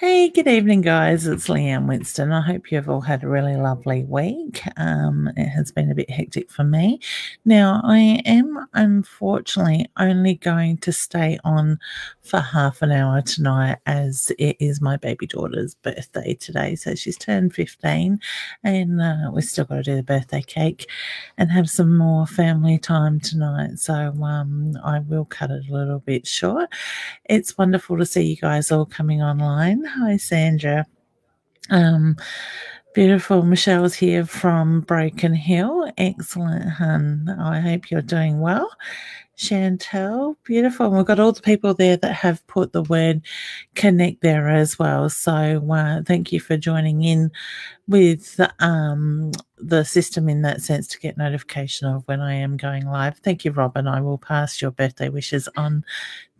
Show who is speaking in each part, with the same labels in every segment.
Speaker 1: Hey, good evening, guys. It's Leanne, Winston. I hope you've all had a really lovely week. It has been a bit hectic for me. Now, I am unfortunately only going to stay on for half an hour tonight as it is my baby daughter's birthday today. So she's turned 15 and we've still got to do the birthday cake and have some more family time tonight. So I will cut it a little bit short. It's wonderful to see you guys all coming online. Hi, Sandra. Um, Beautiful. Michelle's here from Broken Hill. Excellent, hun. I hope you're doing well. Chantel, beautiful. And we've got all the people there that have put the word connect there as well. So thank you for joining in with the system in that sense to get notification of when I am going live. Thank you, Robin. I will pass your birthday wishes on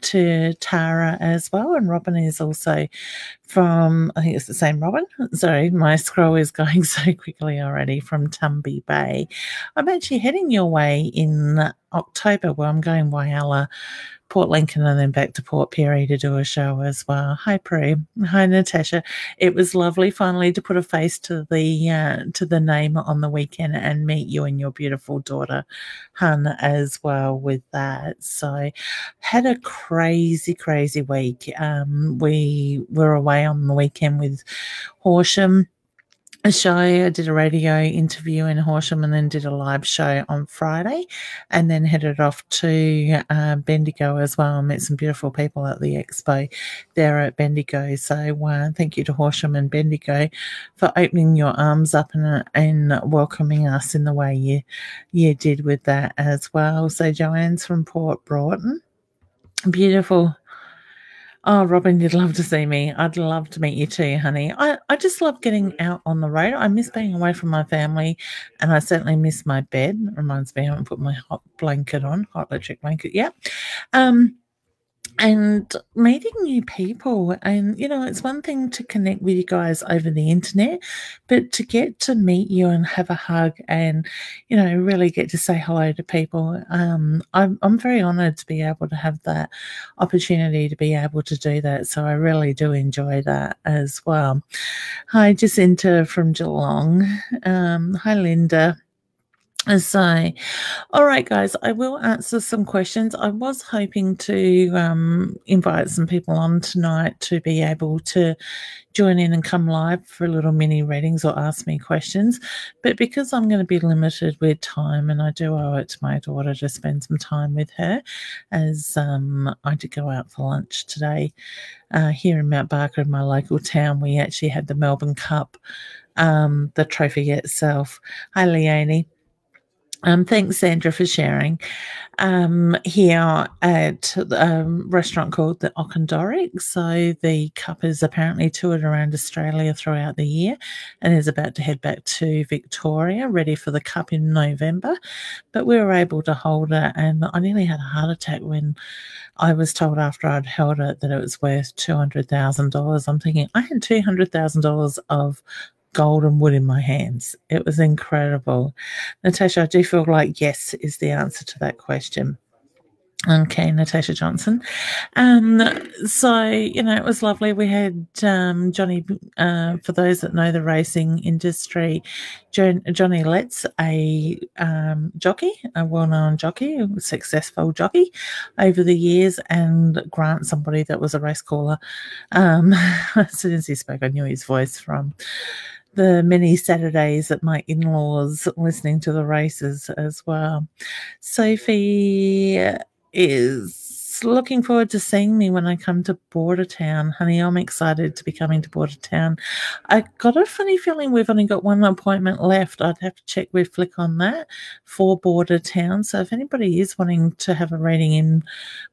Speaker 1: to Tara as well. And Robin is also from, I think it's the same Robin. Sorry, my scroll is going so quickly already, from Tumby Bay. I'm actually heading your way in October where I'm going Whyalla, Port Lincoln, and then back to Port Pirie to do a show as well. Hi, Prue. Hi, Natasha. It was lovely finally to put a face to the name on the weekend and meet you and your beautiful daughter, Hun, as well with that. So, had a crazy, crazy week. We were away on the weekend with Horsham. A show. I did a radio interview in Horsham and then did a live show on Friday and then headed off to Bendigo as well. I met some beautiful people at the expo there at Bendigo. So thank you to Horsham and Bendigo for opening your arms up and welcoming us in the way you did with that as well. So Joanne's from Port Broughton. Beautiful. Oh, Robin, you'd love to see me. I'd love to meet you too, honey. I just love getting out on the road. I miss being away from my family, and I certainly miss my bed. Reminds me, I haven't put my hot blanket on, hot electric blanket yet. And meeting new people. And, it's one thing to connect with you guys over the internet, but to get to meet you and have a hug and, really get to say hello to people. I'm very honoured to be able to have that opportunity to be able to do that. So I really do enjoy that as well. Hi, Jacinta from Geelong. Hi, Linda. So, all right, guys, I will answer some questions. I was hoping to invite some people on tonight to be able to join in and come live for little mini readings or ask me questions. But because I'm going to be limited with time, and I do owe it to my daughter to spend some time with her, as I did go out for lunch today here in Mount Barker, in my local town. We actually had the Melbourne Cup, the trophy itself. Hi, Leanne. Thanks, Sandra, for sharing. Here at a restaurant called the Okendoric. So the cup is apparently toured around Australia throughout the year and is about to head back to Victoria, ready for the cup in November. But we were able to hold it, and I nearly had a heart attack when I was told after I'd held it that it was worth $200,000. I'm thinking I had $200,000 of gold and wood in my hands. It was incredible. Natasha, I do feel like yes is the answer to that question. Okay, Natasha Johnson. So, it was lovely. We had Johnny, for those that know the racing industry, Johnny Letts, a jockey, a well-known jockey, a successful jockey over the years, and Grant, somebody that was a race caller. As soon as he spoke, I knew his voice from the many Saturdays at my in-laws listening to the races as well. Sophie is looking forward to seeing me when I come to Bordertown. Honey, I'm excited to be coming to Bordertown. I got a funny feeling we've only got one appointment left. I'd have to check with Flick on that for Bordertown. So if anybody is wanting to have a reading in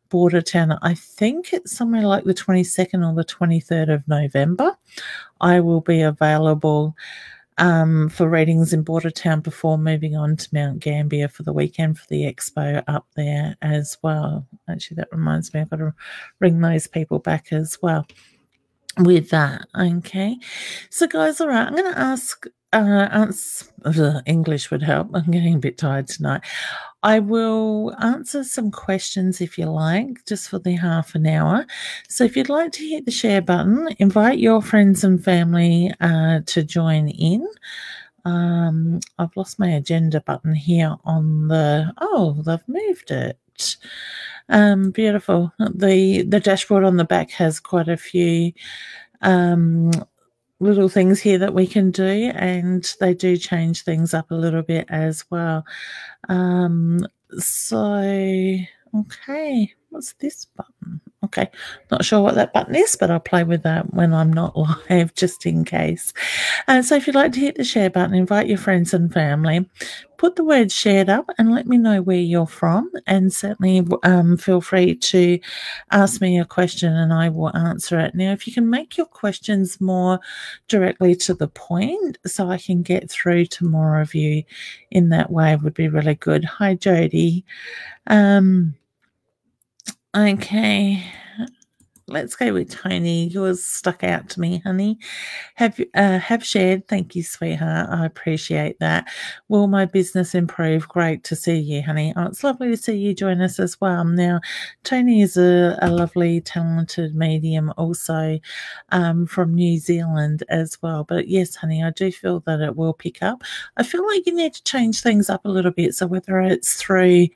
Speaker 1: Bordertown, I think it's somewhere like the 22nd or the 23rd of November. I will be available for readings in Bordertown before moving on to Mount Gambier for the weekend for the expo up there as well. Actually, that reminds me, I've got to ring those people back as well with that. Okay. So, guys, all right, I'm going to ask English would help. I'm getting a bit tired tonight. I will answer some questions if you like, just for the half an hour. So if you'd like to hit the share button, invite your friends and family to join in. I've lost my agenda button here on the, they've moved it. Beautiful. The dashboard on the back has quite a few little things here that we can do, and they do change things up a little bit as well. Okay, what's this button? Okay, not sure what that button is, but I'll play with that when I'm not live, just in case. So if you'd like to hit the share button, invite your friends and family, put the word shared up and let me know where you're from, and certainly feel free to ask me a question and I will answer it. Now, if you can make your questions more directly to the point so I can get through to more of you in that way, would be really good. Hi, Jody. Okay, let's go with Tony. Yours stuck out to me, honey. Have shared. Thank you, sweetheart. I appreciate that. Will my business improve? Great to see you, honey. Oh, it's lovely to see you join us as well. Now, Tony is a lovely, talented medium also from New Zealand as well. But yes, honey, I do feel that it will pick up. I feel like you need to change things up a little bit. So whether it's through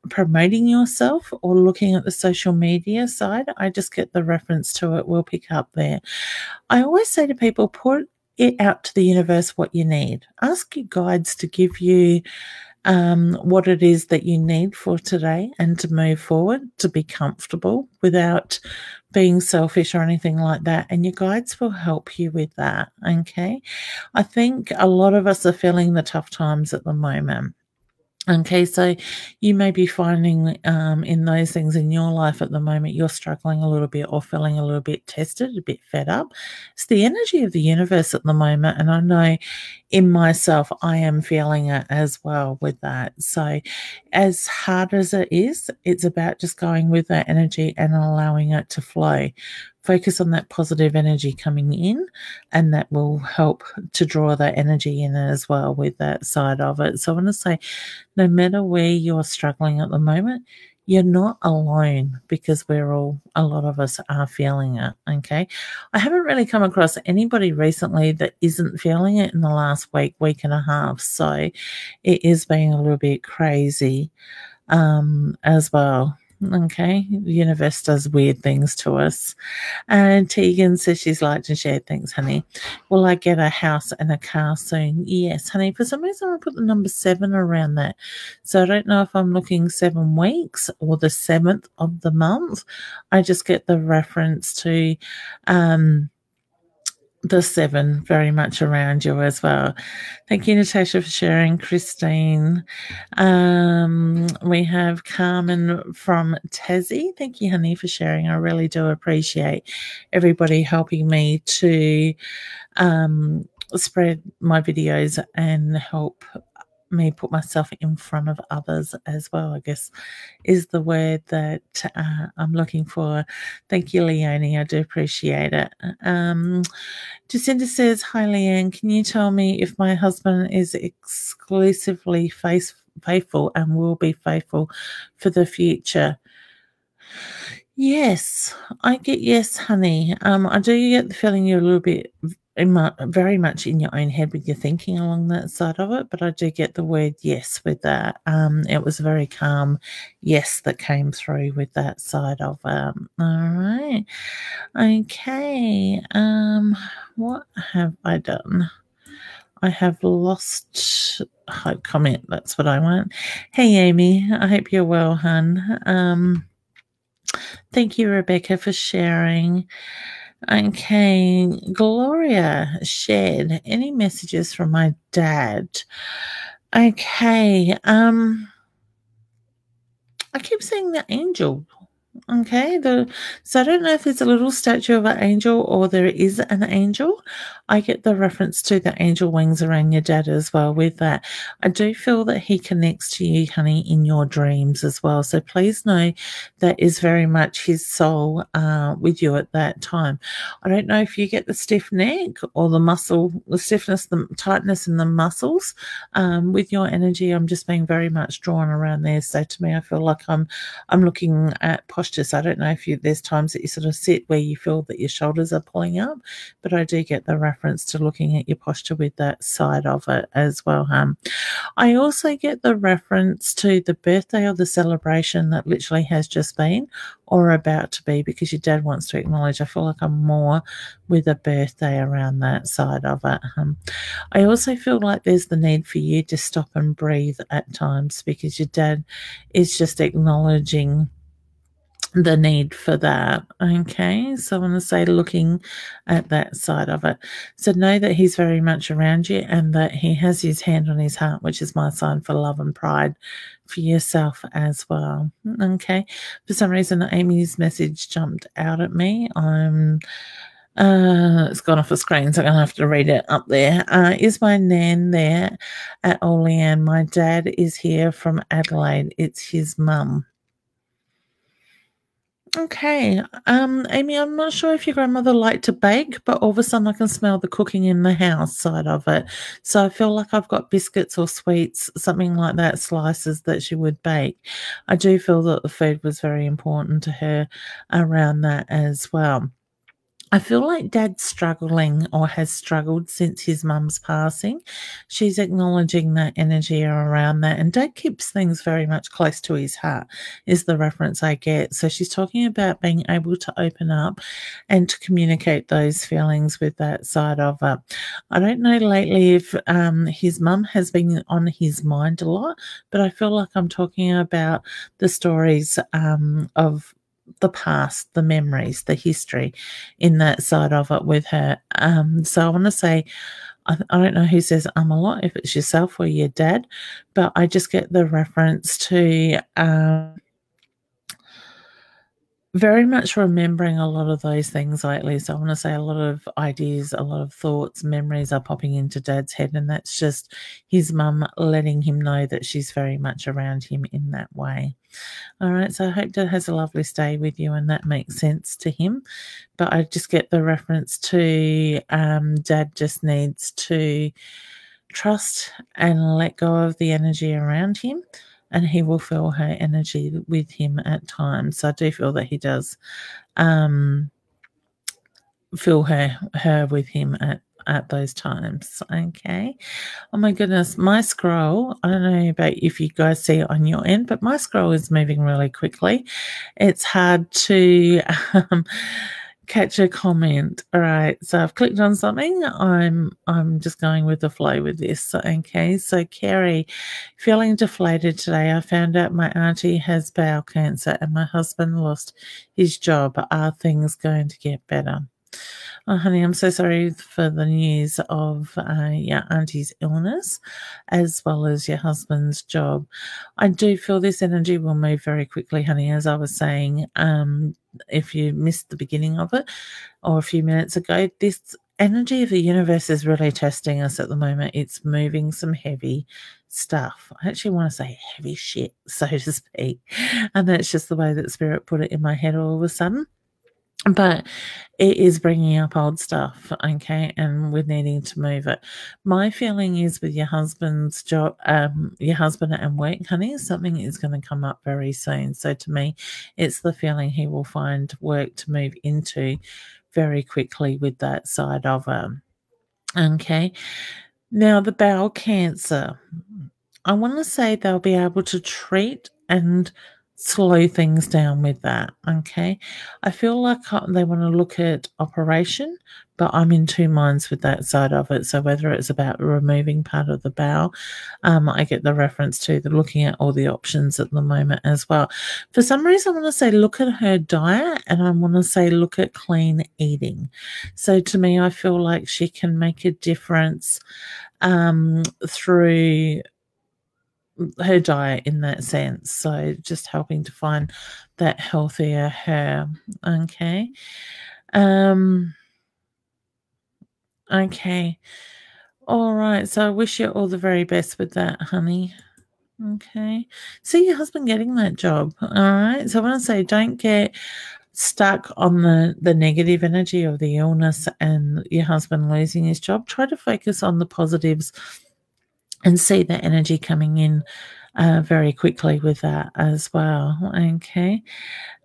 Speaker 1: promoting yourself or looking at the social media side, I just get the reference to it will pick up there. I always say to people, put it out to the universe what you need. Ask your guides to give you what it is that you need for today and to move forward, to be comfortable without being selfish or anything like that. And your guides will help you with that, okay? I think a lot of us are feeling the tough times at the moment. Okay, so you may be finding in those things in your life at the moment, you're struggling a little bit or feeling a little bit tested, a bit fed up. It's the energy of the universe at the moment. And I know in myself, I am feeling it as well with that. So as hard as it is, it's about just going with that energy and allowing it to flow. Focus on that positive energy coming in, and that will help to draw that energy in as well with that side of it. So I want to say, no matter where you're struggling at the moment, you're not alone, because a lot of us are feeling it, okay? I haven't really come across anybody recently that isn't feeling it in the last week and a half. So it is being a little bit crazy as well. Okay, the universe does weird things to us. And Tegan says she's like to share things, honey. Will I get a house and a car soon? Yes, honey. For some reason, I put the number 7 around that. So I don't know if I'm looking 7 weeks or the 7th of the month. I just get the reference to the 7 very much around you as well. Thank you, Natasha, for sharing. Christine. We have Carmen from Tassie. Thank you, honey, for sharing. I really do appreciate everybody helping me to spread my videos and help me put myself in front of others as well, I guess is the word that I'm looking for. Thank you, Leanne. I do appreciate it. Jacinda says, hi, Leanne. Can you tell me if my husband is exclusively faithful and will be faithful for the future? Yes, I get yes, honey. I do get the feeling you're a little bit very much in your own head with your thinking along that side of it, but I do get the word yes with that. It was a very calm yes that came through with that side of all right. Okay. What have I done? I have lost comment. That's what I want. Hey, Amy. I hope you're well, hun. Thank you, Rebecca, for sharing. Okay, Gloria shared any messages from my dad. Okay, I keep seeing the angel. Okay, so I don't know if there's a little statue of an angel or there is an angel. I get the reference to the angel wings around your dad as well with that. I do feel that he connects to you, honey, in your dreams as well. So please know that is very much his soul with you at that time. I don't know if you get the stiff neck or the stiffness, the tightness in the muscles with your energy. I'm just being very much drawn around there. So to me, I feel like I'm looking at posture. So I don't know if there's times that you sort of sit where you feel that your shoulders are pulling up, but I do get the reference to looking at your posture with that side of it as well. I also get the reference to the birthday or the celebration that literally has just been or about to be, because your dad wants to acknowledge. I feel like I'm more with a birthday around that side of it. I also feel like there's the need for you to stop and breathe at times, because your dad is just acknowledging the need for that. Okay, so I want to say looking at that side of it. So know that he's very much around you and that he has his hand on his heart, which is my sign for love and pride for yourself as well. Okay, for some reason Amy's message jumped out at me. It's gone off the screen, so I'm gonna have to read it up there. Is my nan there at Leanne? My dad is here from Adelaide. It's his mum. Okay. Amy, I'm not sure if your grandmother liked to bake, but all of a sudden I can smell the cooking in the house side of it. So I feel like I've got biscuits or sweets, something like that, slices that she would bake. I do feel that the food was very important to her around that as well. I feel like Dad's struggling or has struggled since his mum's passing. She's acknowledging that energy around that. And Dad keeps things very much close to his heart, is the reference I get. So she's talking about being able to open up and to communicate those feelings with that side of it. I don't know lately if his mum has been on his mind a lot, but I feel like I'm talking about the stories of the past, the memories, the history in that side of it with her. So I want to say, I don't know who says a lot, if it's yourself or your dad, but I just get the reference to very much remembering a lot of those things lately. So I want to say a lot of ideas, a lot of thoughts, memories are popping into Dad's head, and that's just his mum letting him know that she's very much around him in that way. All right, so I hope Dad has a lovely stay with you and that makes sense to him. But I just get the reference to Dad just needs to trust and let go of the energy around him, and he will feel her energy with him at times. So I do feel that he does feel her with him at those times. Okay. Oh my goodness, my scroll, I don't know about if you guys see it on your end, but my scroll is moving really quickly. It's hard to catch a comment. All right, so I've clicked on something. I'm just going with the flow with this. Okay, so Carrie, feeling deflated today. I found out my auntie has bowel cancer and my husband lost his job. Are things going to get better? Oh, honey, I'm so sorry for the news of your auntie's illness as well as your husband's job. I do feel this energy will move very quickly, honey, as I was saying. If you missed the beginning of it or a few minutes ago, this energy of the universe is really testing us at the moment. It's moving some heavy stuff. I actually want to say heavy shit, so to speak. And that's just the way that Spirit put it in my head all of a sudden. But it is bringing up old stuff, okay, and we're needing to move it. My feeling is with your husband's job, your husband and work, honey, something is going to come up very soon. So to me, it's the feeling he will find work to move into very quickly with that side of him. Okay. Now, the bowel cancer, I want to say they'll be able to treat and slow things down with that, okay? I feel like they want to look at operation, but I'm in two minds with that side of it. So whether it's about removing part of the bowel, I get the reference to the looking at all the options at the moment as well. For some reason, I want to say look at her diet, and I want to say look at clean eating. So to me, I feel like she can make a difference through her diet in that sense. So just helping to find that healthier her. Okay. Okay. All right. So I wish you all the very best with that, honey. Okay. See your husband getting that job. All right. So I want to say don't get stuck on the negative energy of the illness and your husband losing his job. Try to focus on the positives and see that energy coming in very quickly with that as well. Okay.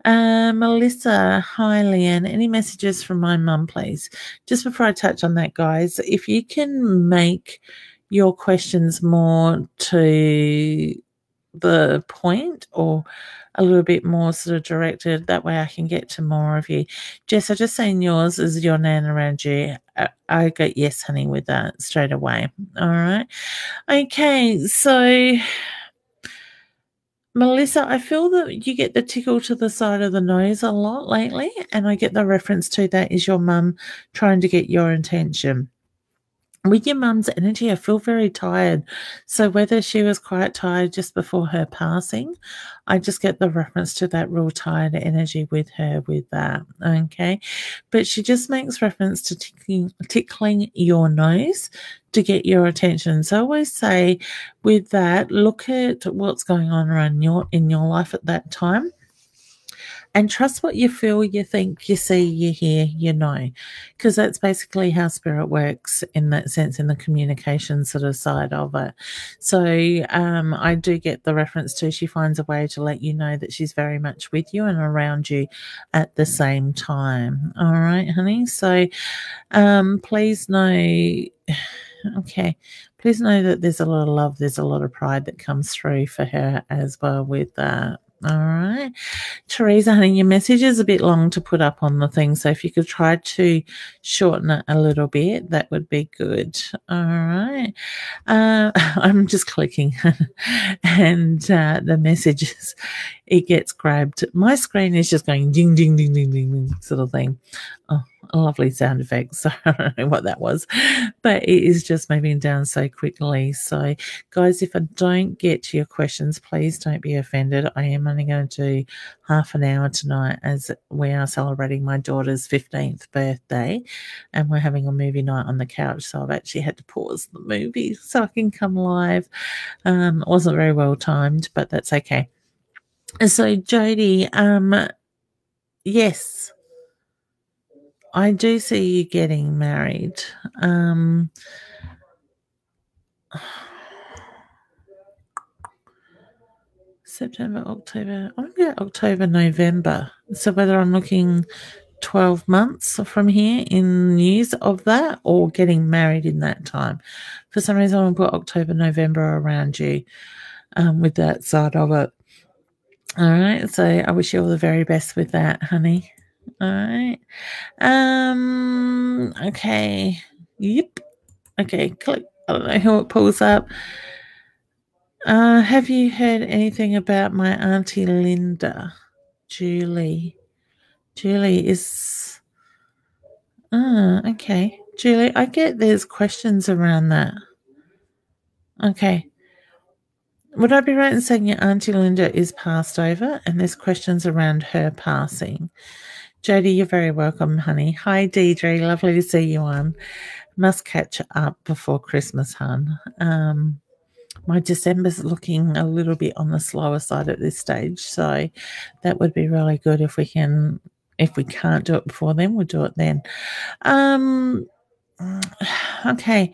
Speaker 1: Melissa, hi Leanne. Any messages from my mum, please? Just before I touch on that, guys, if you can make your questions more to the point or a little bit more sort of directed, that way I can get to more of you. Jess, I just seen yours is your nan around you. I got yes, honey, with that straight away. All right. Okay, so Melissa, I feel that you get the tickle to the side of the nose a lot lately, and I get the reference to that is your mum trying to get your attention. With your mum's energy, I feel very tired. So whether she was quite tired just before her passing, I just get the reference to that real tired energy with her with that. Okay. But she just makes reference to tickling your nose to get your attention. So I always say with that, look at what's going on around in your life at that time. And trust what you feel, you think, you see, you hear, you know, because that's basically how spirit works in that sense, in the communication sort of side of it. So I do get the reference to she finds a way to let you know that she's very much with you and around you at the same time. All right, honey. So please know. Okay, please know that there's a lot of love, there's a lot of pride that comes through for her as well with that. All right. Teresa, honey, your message is a bit long to put up on the thing. So if you could try to shorten it a little bit, that would be good. All right. I'm just clicking and the messages, it gets grabbed. My screen is just going ding, ding, ding, ding, ding, ding sort of thing. Oh, a lovely sound effect. So I don't know what that was, but it is just moving down so quickly. So guys, if I don't get to your questions, please don't be offended. I am only going to do half an hour tonight as we are celebrating my daughter's 15th birthday and we're having a movie night on the couch. So I've actually had to pause the movie so I can come live. It wasn't very well timed, but that's okay. So Jody, yes, I do see you getting married. September, October, I'm going to go October, November. So whether I'm looking 12 months from here in years of that or getting married in that time. For some reason, I want to put October, November around you with that side of it. All right. So I wish you all the very best with that, honey. All right. Okay. Yep. Okay. Click. I don't know how it pulls up. Have you heard anything about my Auntie Linda? Julie. Julie is... okay. Julie, I get there's questions around that. Okay. Would I be right in saying your Auntie Linda is passed over and there's questions around her passing? Jody, you're very welcome, honey. Hi, Deidre. Lovely to see you on. Must catch up before Christmas, hon. My December's looking a little bit on the slower side at this stage, so that would be really good if we can. If we can't do it before then, we'll do it then. Okay.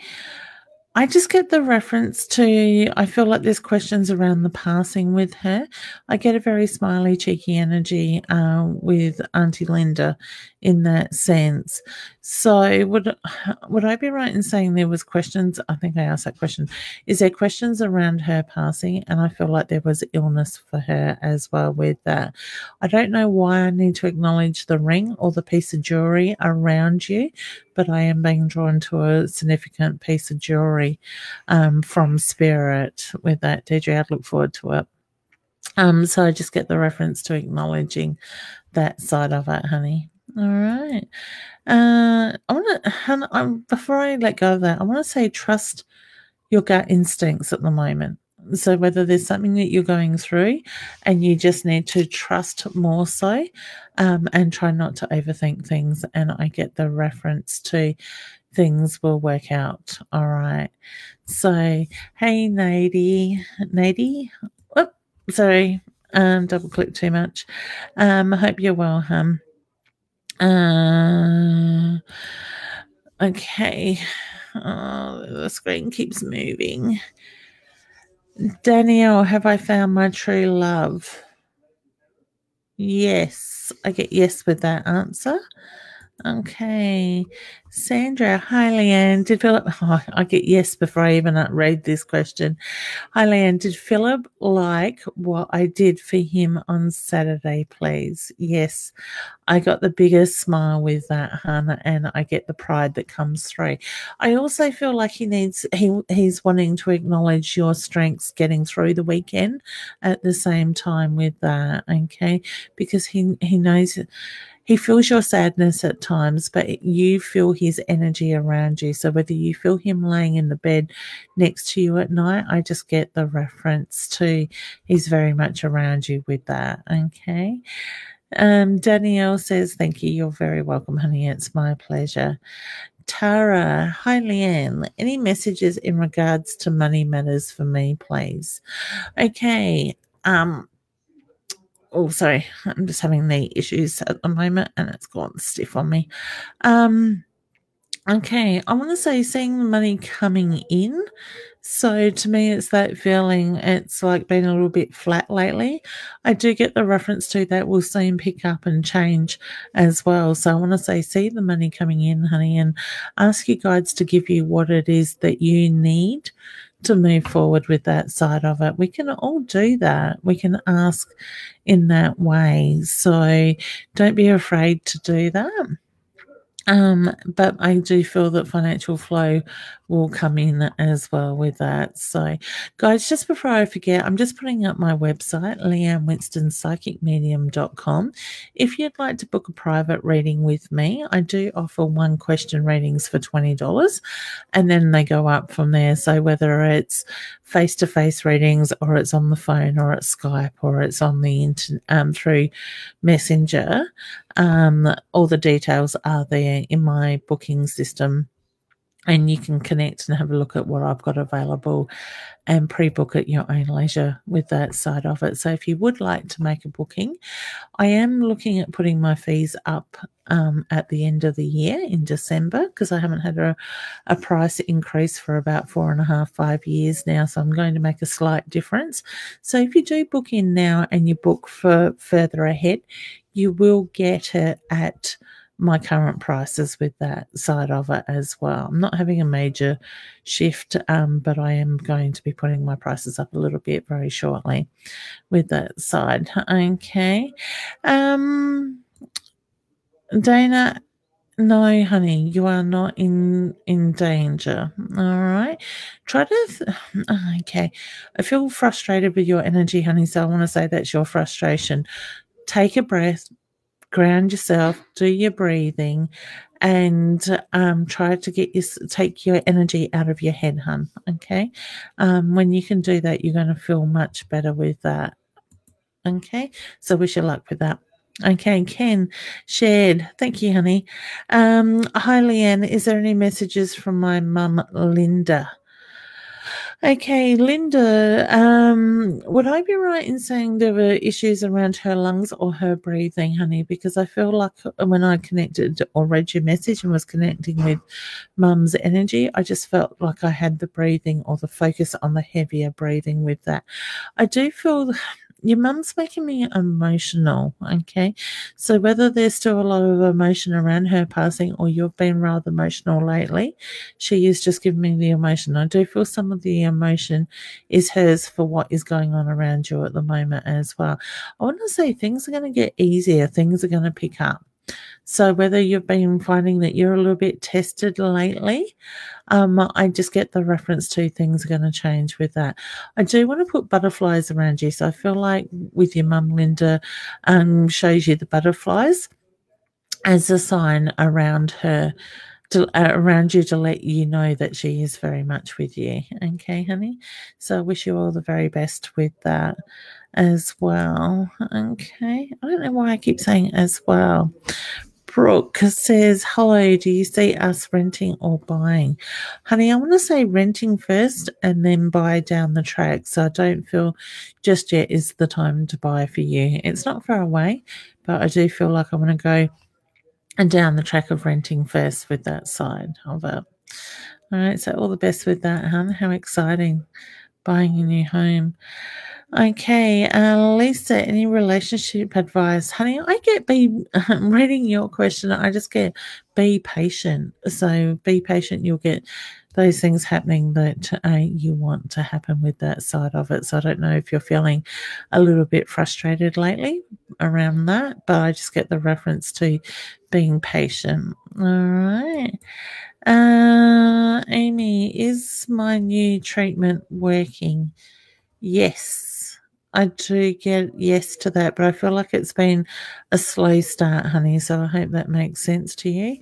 Speaker 1: I just get the reference to, I feel like there's questions around the passing with her. I get a very smiley, cheeky energy with Auntie Linda in that sense. So would I be right in saying there was questions? I think I asked that question. Is there questions around her passing? And I feel like there was illness for her as well with that. I don't know why I need to acknowledge the ring or the piece of jewelry around you, but I am being drawn to a significant piece of jewelry from Spirit with that. Deidre, I'd look forward to it. So I just get the reference to acknowledging that side of it, honey. All right. I want to, before I let go of that, I want to say trust your gut instincts at the moment. So whether there's something that you're going through and you just need to trust more so, and try not to overthink things. And I get the reference to things will work out. All right. So, hey, Nadie. Oh, sorry. Double click too much. I hope you're well, hum. Okay. Oh, the screen keeps moving. Danielle, have I found my true love? Yes. I get yes with that answer. Okay. Sandra, hi Leanne. Did Philip, I get yes before I even read this question. Hi Leanne, did Philip like what I did for him on Saturday, please? Yes. I got the biggest smile with that, hun, and I get the pride that comes through. I also feel like he's wanting to acknowledge your strengths getting through the weekend at the same time with that, okay? Because he knows he feels your sadness at times, but you feel his energy around you. So whether you feel him laying in the bed next to you at night, I just get the reference to he's very much around you with that, okay? Danielle says, thank you. You're very welcome, honey. It's my pleasure. Tara, hi, Leanne. Any messages in regards to money matters for me, please? Okay. Oh, sorry. I'm just having the issues at the moment and it's gone stiff on me. Okay. I want to say seeing the money coming in. So to me, it's that feeling. It's like been a little bit flat lately. I do get the reference to that will soon pick up and change as well. So I want to say, see the money coming in, honey, and ask your guides to give you what it is that you need to move forward with that side of it. We can all do that. We can ask in that way. So don't be afraid to do that. But I do feel that financial flow will come in as well with that. So, guys, just before I forget, I'm just putting up my website, leannewinstonpsychicmedium.com. If you'd like to book a private reading with me, I do offer 1-question readings for $20, and then they go up from there. So whether it's face-to-face readings or it's on the phone or it's Skype or it's on the internet, through Messenger, all the details are there in my booking system, and you can connect and have a look at what I've got available and pre-book at your own leisure with that side of it. So if you would like to make a booking, I am looking at putting my fees up at the end of the year in December, because I haven't had a price increase for about 4.5, 5 years now. So I'm going to make a slight difference. So if you do book in now and you book for further ahead, you will get it at my current prices with that side of it as well. I'm not having a major shift, but I am going to be putting my prices up a little bit very shortly with that side. Okay. Dana, no, honey, you are not in danger. All right. Try to, okay. I feel frustrated with your energy, honey, so I want to say that's your frustration. Take a breath, ground yourself, do your breathing, and try to take your energy out of your head, hun. Okay. When you can do that, you're going to feel much better with that. Okay. So wish you luck with that. Okay, Ken shared. Thank you, honey. Hi, Leanne. Is there any messages from my mum, Linda? Okay, Linda, would I be right in saying there were issues around her lungs or her breathing, honey? Because I feel like when I connected or read your message and was connecting with mum's energy, I just felt like I had the breathing or the focus on the heavier breathing with that. I do feel your mum's making me emotional, okay? So whether there's still a lot of emotion around her passing or you've been rather emotional lately, she is just giving me the emotion. I do feel some of the emotion is hers for what is going on around you at the moment as well. I want to say things are going to get easier. Things are going to pick up. So whether you've been finding that you're a little bit tested lately, I just get the reference to things are going to change with that. I do want to put butterflies around you. So I feel like with your mum, Linda, shows you the butterflies as a sign around her around you to let you know that she is very much with you. Okay, honey? So I wish you all the very best with that as well. Okay. I don't know why I keep saying as well. Brooke says, hello, do you see us renting or buying? Honey, I want to say renting first and then buy down the track. So I don't feel just yet is the time to buy for you. It's not far away, but I do feel like I want to go and down the track of renting first with that side of it. All right, so all the best with that, hun. How exciting, buying a new home. Okay, Lisa, any relationship advice? Honey, I get reading your question, I just get be patient. So be patient, you'll get those things happening that you want to happen with that side of it. So I don't know if you're feeling a little bit frustrated lately around that, but I just get the reference to being patient. All right. Amy, is my new treatment working? Yes, I do get yes to that, but I feel like it's been a slow start, honey. So I hope that makes sense to you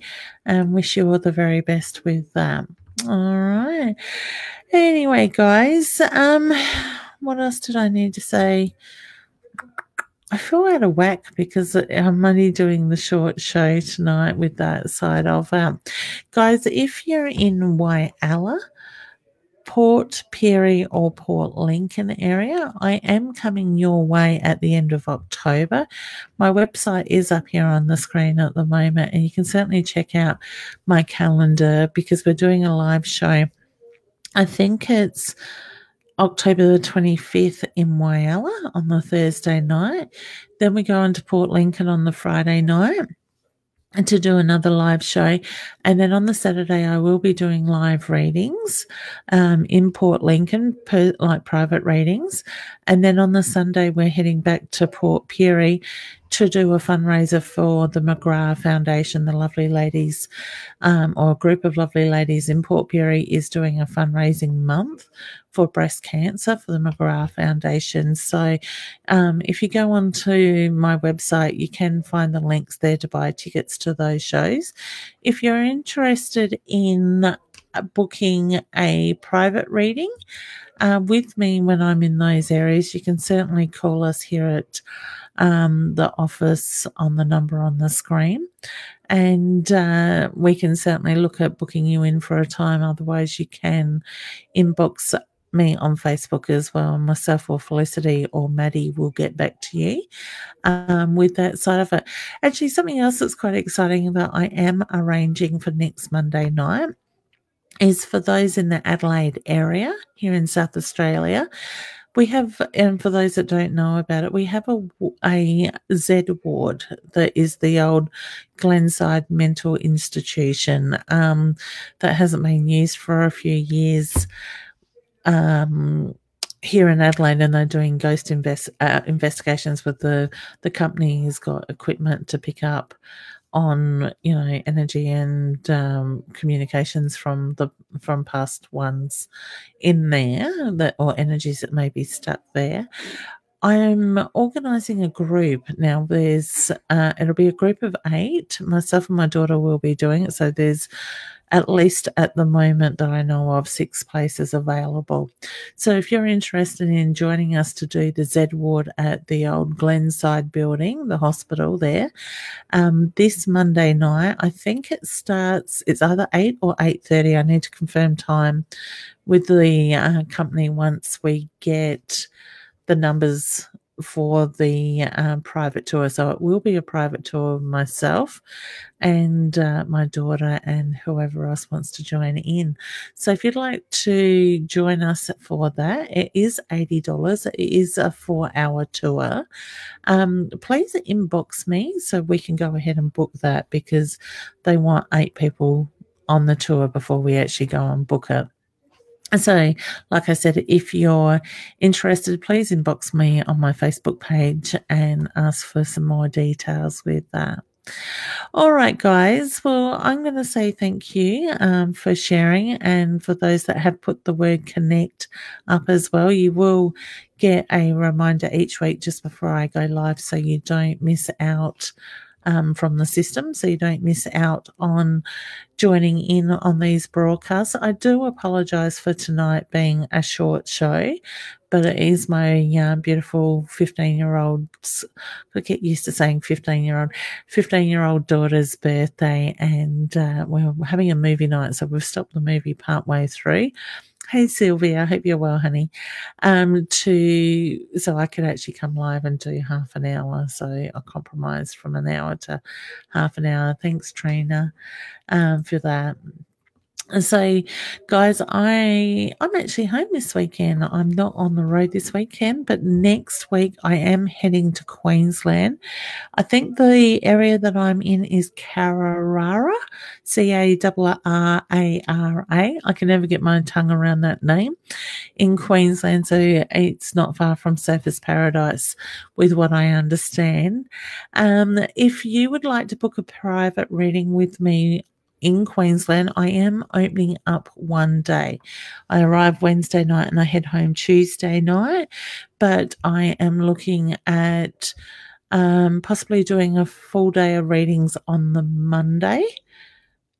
Speaker 1: and wish you all the very best with that. All right. Anyway, guys, what else did I need to say? I feel out of whack because I'm only doing the short show tonight with that side of guys, if you're in Whyalla, Port Pirie or Port Lincoln area, I am coming your way at the end of October. My website is up here on the screen at the moment, and you can certainly check out my calendar because we're doing a live show. I think it's October the 25th in Whyalla on the Thursday night. Then we go on to Port Lincoln on the Friday night and to do another live show. And then on the Saturday, I will be doing live readings in Port Lincoln, like private readings. And then on the Sunday, we're heading back to Port Pirie to do a fundraiser for the McGrath Foundation. The lovely ladies, or a group of lovely ladies in Port Pirie, is doing a fundraising month for breast cancer for the McGrath Foundation. So if you go onto my website, you can find the links there to buy tickets to those shows. If you're interested in booking a private reading with me when I'm in those areas, you can certainly call us here at the office on the number on the screen, and we can certainly look at booking you in for a time. Otherwise, you can inbox me on Facebook as well. Myself or Felicity or Maddie will get back to you with that side of it. Actually, something else that's quite exciting that I am arranging for next Monday night is for those in the Adelaide area here in South Australia. We have, and for those that don't know about it, we have a Z ward that is the old Glenside Mental Institution that hasn't been used for a few years here in Adelaide, and they're doing ghost investigations with the company who's got equipment to pick up on energy and communications from past ones in there, or energies that may be stuck there. I'm organising a group now. There's it'll be a group of 8. Myself and my daughter will be doing it. So there's at least at the moment that I know of 6 places available. So if you're interested in joining us to do the Z ward at the old Glenside building, the hospital there, this Monday night, I think it's either 8 or 8:30. I need to confirm time with the company once we get the numbers for the private tour. So it will be a private tour of myself and my daughter and whoever else wants to join in. So if you'd like to join us for that, it is $80. It is a 4-hour tour. Please inbox me so we can go ahead and book that, because they want 8 people on the tour before we actually go and book it. So, like I said, if you're interested, please inbox me on my Facebook page and ask for some more details with that. All right, guys. Well, I'm going to say thank you for sharing, and for those that have put the word connect up as well, you will get a reminder each week just before I go live so you don't miss out from the system, so you don't miss out on joining in on these broadcasts. I do apologise for tonight being a short show, but it is my beautiful 15-year-old's, I get used to saying 15-year-old daughter's birthday, and we're having a movie night, so we've stopped the movie partway through. Hey Sylvia, I hope you're well, honey. So I could actually come live and do half an hour. So I compromised from an hour to half an hour. Thanks, Trina, for that. So, guys, I'm actually home this weekend. I'm not on the road this weekend, but next week I am heading to Queensland. I think the area that I'm in is Carrara, Carrara. I can never get my tongue around that name, in Queensland, so it's not far from Surfers Paradise, with what I understand. If you would like to book a private reading with me in Queensland, I am opening up one day. I arrive Wednesday night and I head home Tuesday night, but I am looking at possibly doing a full day of readings on the Monday,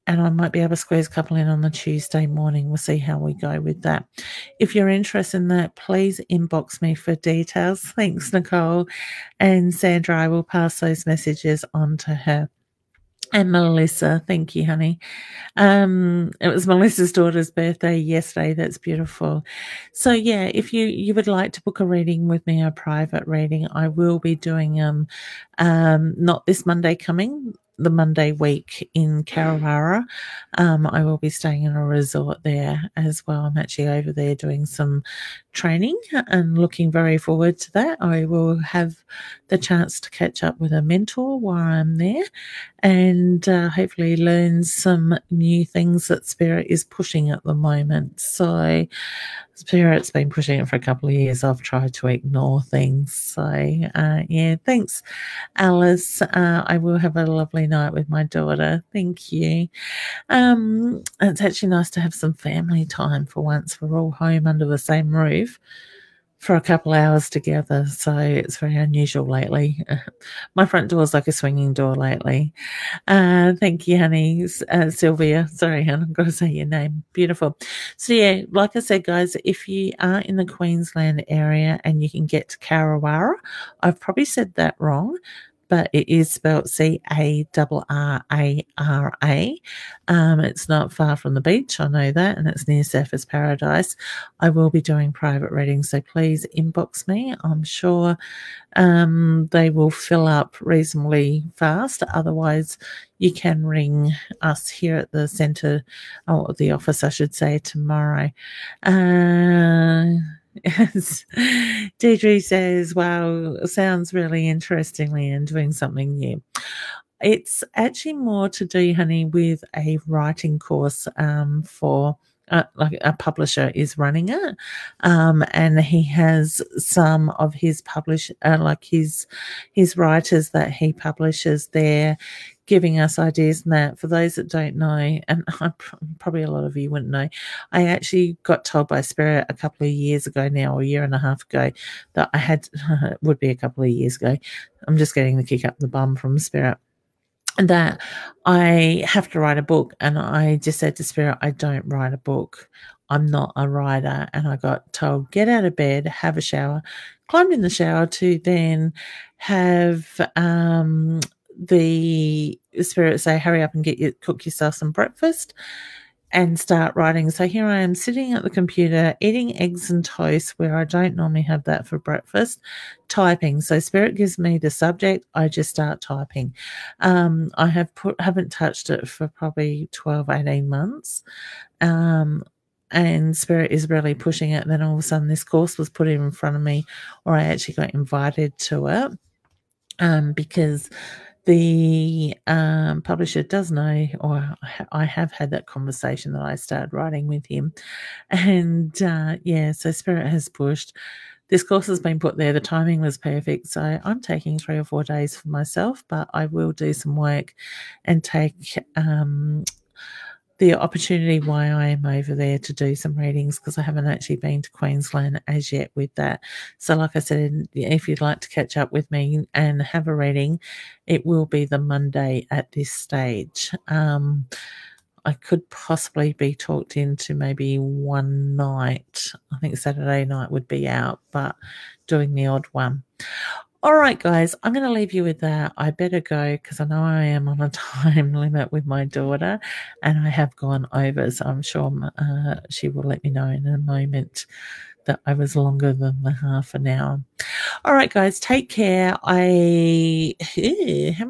Speaker 1: and I might be able to squeeze a couple in on the Tuesday morning. We'll see how we go with that. If you're interested in that, please inbox me for details. Thanks, Nicole. And Sandra, I will pass those messages on to her. And Melissa, thank you, honey. It was Melissa's daughter's birthday yesterday. That's beautiful. So yeah, if you would like to book a reading with me, a private reading, I will be doing not this Monday coming, the Monday week in Carrara. I will be staying in a resort there as well. I'm actually over there doing some training and looking very forward to that. I will have the chance to catch up with a mentor while I'm there, and hopefully learn some new things that Spirit is pushing at the moment. So Spirit's been pushing it for a couple of years. I've tried to ignore things. So yeah, thanks, Alice. I will have a lovely night with my daughter. Thank you. It's actually nice to have some family time for once. We're all home under the same roof for a couple of hours together, so it's very unusual lately. My front door is like a swinging door lately. Thank you, honey. Sylvia, sorry, hon, I've got to say your name. Beautiful. So yeah, like I said, guys, if you are in the Queensland area and you can get to Carrara, I've probably said that wrong, but it is spelled Carrara. It's not far from the beach, I know that, and it's near Surfers Paradise. I will be doing private readings, so please inbox me. I'm sure they will fill up reasonably fast. Otherwise, you can ring us here at the centre, or the office, I should say, tomorrow. Yes. Deidre says, wow, sounds really interestingly and doing something new. It's actually more to do, honey, with a writing course for like a publisher is running it, and he has some of his his writers that he publishes there, giving us ideas and that. For those that don't know, and probably a lot of you wouldn't know, I actually got told by Spirit a couple of years ago now, or a year and a half ago, that I had, it would be a couple of years ago, I'm just getting the kick up the bum from Spirit, that I have to write a book. And I just said to Spirit, I don't write a book. I'm not a writer. And I got told, get out of bed, have a shower, climbed in the shower to then have the Spirit say, hurry up and cook yourself some breakfast and start writing. So here I am sitting at the computer, eating eggs and toast, where I don't normally have that for breakfast, typing. So Spirit gives me the subject, I just start typing. I haven't touched it for probably 12, 18 months. And Spirit is really pushing it. And then all of a sudden this course was put in front of me, or I actually got invited to it, because the publisher does know, or I have had that conversation that I started writing with him. And yeah, so Spirit has pushed. This course has been put there. The timing was perfect. So I'm taking 3 or 4 days for myself, but I will do some work and take the opportunity why I am over there to do some readings, because I haven't actually been to Queensland as yet with that. So like I said, if you'd like to catch up with me and have a reading, it will be the Monday at this stage. I could possibly be talked into maybe one night. I think Saturday night would be out, but doing the odd one. All right, guys, I'm going to leave you with that. I better go because I know I am on a time limit with my daughter and I have gone over. So I'm sure she will let me know in a moment that I was longer than the half an hour. All right, guys, take care. How am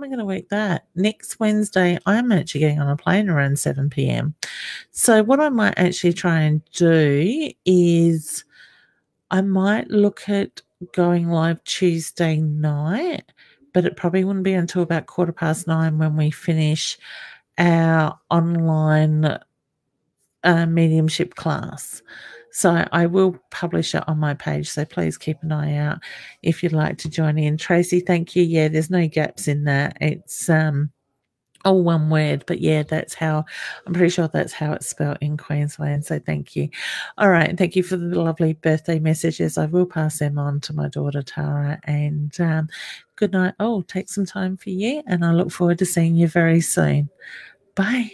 Speaker 1: I going to work that? Next Wednesday, I'm actually getting on a plane around 7 p.m. So what I might actually try and do is I might look at going live Tuesday night, but it probably wouldn't be until about 9:15 when we finish our online mediumship class. So I will publish it on my page, so please keep an eye out if you'd like to join in. Tracy, thank you. Yeah, there's no gaps in that. It's all one word, but yeah, I'm pretty sure that's how it's spelled in Queensland. So thank you. All right. Thank you for the lovely birthday messages. I will pass them on to my daughter, Tara, and good night. Oh, take some time for you. And I look forward to seeing you very soon. Bye.